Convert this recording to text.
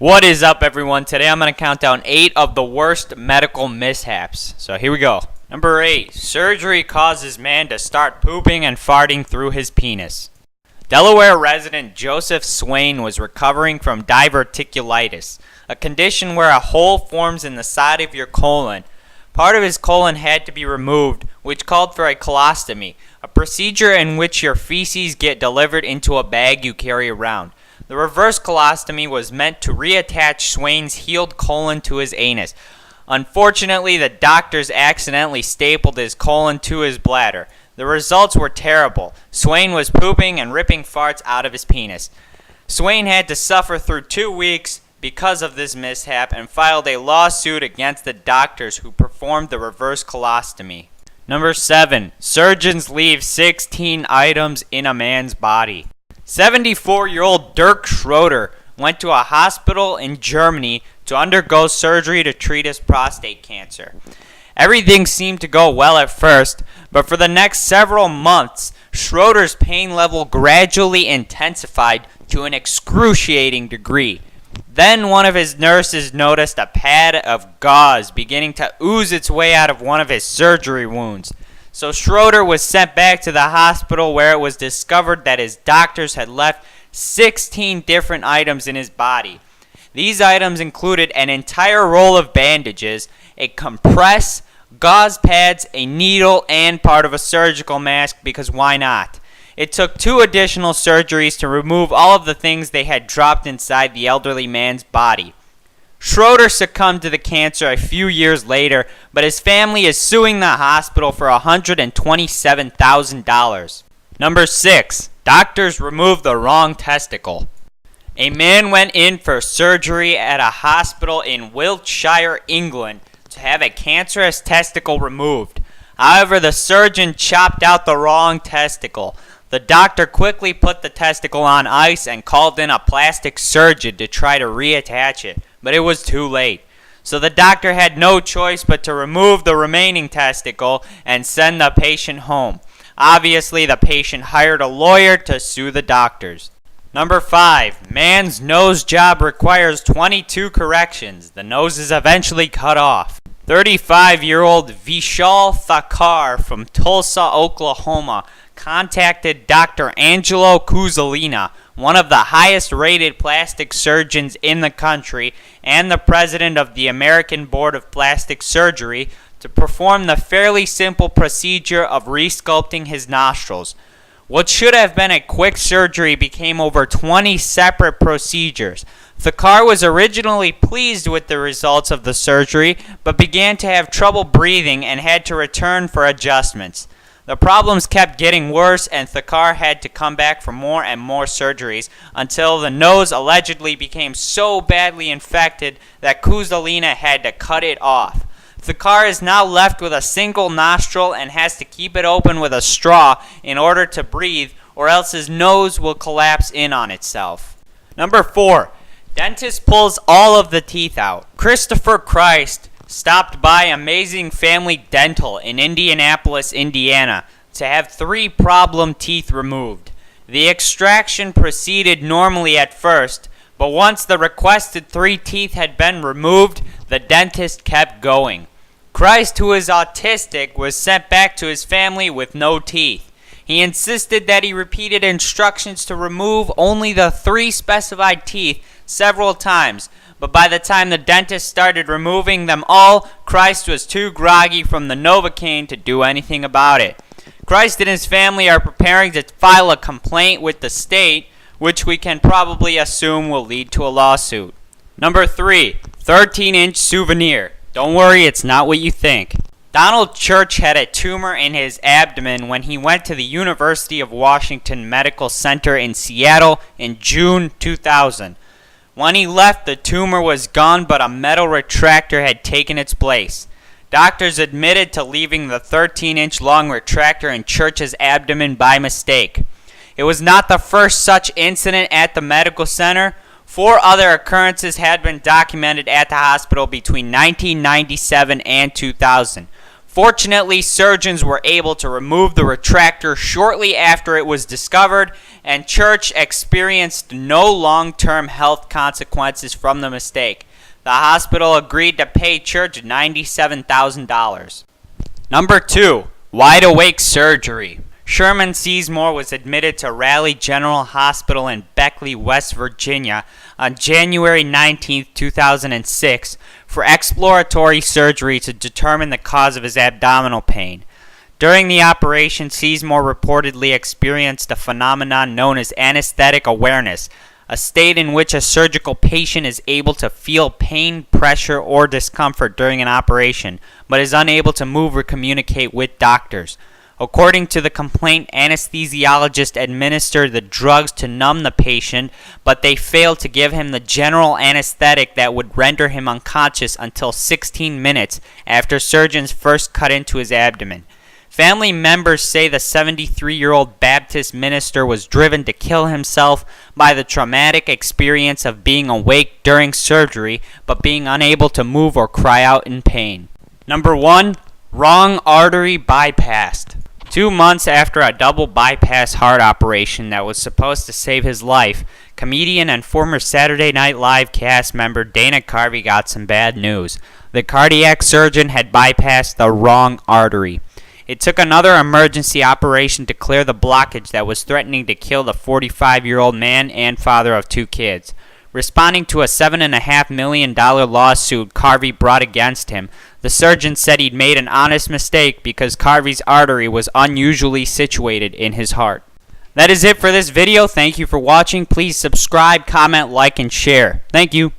What is up, everyone? Today I'm going to count down 8 of the worst medical mishaps. So here we go. Number 8. Surgery causes man to start pooping and farting through his penis. Delaware resident Joseph Swain was recovering from diverticulitis, a condition where a hole forms in the side of your colon. Part of his colon had to be removed, which called for a colostomy, a procedure in which your feces get delivered into a bag you carry around. The reverse colostomy was meant to reattach Swain's healed colon to his anus. Unfortunately, the doctors accidentally stapled his colon to his bladder. The results were terrible. Swain was pooping and ripping farts out of his penis. Swain had to suffer through 2 weeks because of this mishap and filed a lawsuit against the doctors who performed the reverse colostomy. Number 7. Surgeons leave 16 items in a man's body. 74-year-old Dirk Schroeder went to a hospital in Germany to undergo surgery to treat his prostate cancer. Everything seemed to go well at first, but for the next several months, Schroeder's pain level gradually intensified to an excruciating degree. Then one of his nurses noticed a pad of gauze beginning to ooze its way out of one of his surgery wounds. So Schroeder was sent back to the hospital, where it was discovered that his doctors had left 16 different items in his body. These items included an entire roll of bandages, a compress, gauze pads, a needle, and part of a surgical mask, because why not? It took 2 additional surgeries to remove all of the things they had dropped inside the elderly man's body. Schroeder succumbed to the cancer a few years later, but his family is suing the hospital for $127,000. Number 6. Doctors removed the wrong testicle. A man went in for surgery at a hospital in Wiltshire, England, to have a cancerous testicle removed. However, the surgeon chopped out the wrong testicle. The doctor quickly put the testicle on ice and called in a plastic surgeon to try to reattach it, but it was too late. So the doctor had no choice but to remove the remaining testicle and send the patient home. Obviously, the patient hired a lawyer to sue the doctors. Number 5. Man's nose job requires 22 corrections. The nose is eventually cut off. 35-year-old Vishal Thakkar from Tulsa, Oklahoma, contacted Dr. Angelo Cuzzolina, one of the highest-rated plastic surgeons in the country and the president of the American Board of Plastic Surgery, to perform the fairly simple procedure of resculpting his nostrils. What should have been a quick surgery became over 20 separate procedures. Thakkar was originally pleased with the results of the surgery, but began to have trouble breathing and had to return for adjustments. The problems kept getting worse, and Thakkar had to come back for more and more surgeries until the nose allegedly became so badly infected that Cuzzolina had to cut it off. Thakkar is now left with a single nostril and has to keep it open with a straw in order to breathe, or else his nose will collapse in on itself. Number 4. Dentist pulls all of the teeth out. Christopher Christ stopped by Amazing Family Dental in Indianapolis, Indiana, to have 3 problem teeth removed. The extraction proceeded normally at first, but once the requested 3 teeth had been removed, the dentist kept going. Christ, who is autistic, was sent back to his family with no teeth. He insisted that he repeated instructions to remove only the 3 specified teeth several times, but by the time the dentist started removing them all, Christ was too groggy from the Novocaine to do anything about it. Christ and his family are preparing to file a complaint with the state, which we can probably assume will lead to a lawsuit. Number 3. 13-inch souvenir. Don't worry, it's not what you think. Donald Church had a tumor in his abdomen when he went to the University of Washington Medical Center in Seattle in June 2000. When he left, the tumor was gone, but a metal retractor had taken its place. Doctors admitted to leaving the 13-inch long retractor in Church's abdomen by mistake. It was not the first such incident at the medical center. 4 other occurrences had been documented at the hospital between 1997 and 2000. Fortunately, surgeons were able to remove the retractor shortly after it was discovered, and Church experienced no long-term health consequences from the mistake. The hospital agreed to pay Church $97,000. Number 2. Wide-awake surgery. Sherman Sizemore was admitted to Raleigh General Hospital in Beckley, West Virginia on January 19, 2006 for exploratory surgery to determine the cause of his abdominal pain. During the operation, Sizemore reportedly experienced a phenomenon known as anesthetic awareness, a state in which a surgical patient is able to feel pain, pressure, or discomfort during an operation, but is unable to move or communicate with doctors. According to the complaint, anesthesiologists administered the drugs to numb the patient, but they failed to give him the general anesthetic that would render him unconscious until 16 minutes after surgeons first cut into his abdomen. Family members say the 73-year-old Baptist minister was driven to kill himself by the traumatic experience of being awake during surgery but being unable to move or cry out in pain. Number 1. Wrong artery bypassed. 2 months after a double bypass heart operation that was supposed to save his life, comedian and former Saturday Night Live cast member Dana Carvey got some bad news. The cardiac surgeon had bypassed the wrong artery. It took another emergency operation to clear the blockage that was threatening to kill the 45-year-old man and father of 2 kids. Responding to a $7.5 million lawsuit Carvey brought against him, the surgeon said he'd made an honest mistake because Carvey's artery was unusually situated in his heart. That is it for this video. Thank you for watching. Please subscribe, comment, like, and share. Thank you.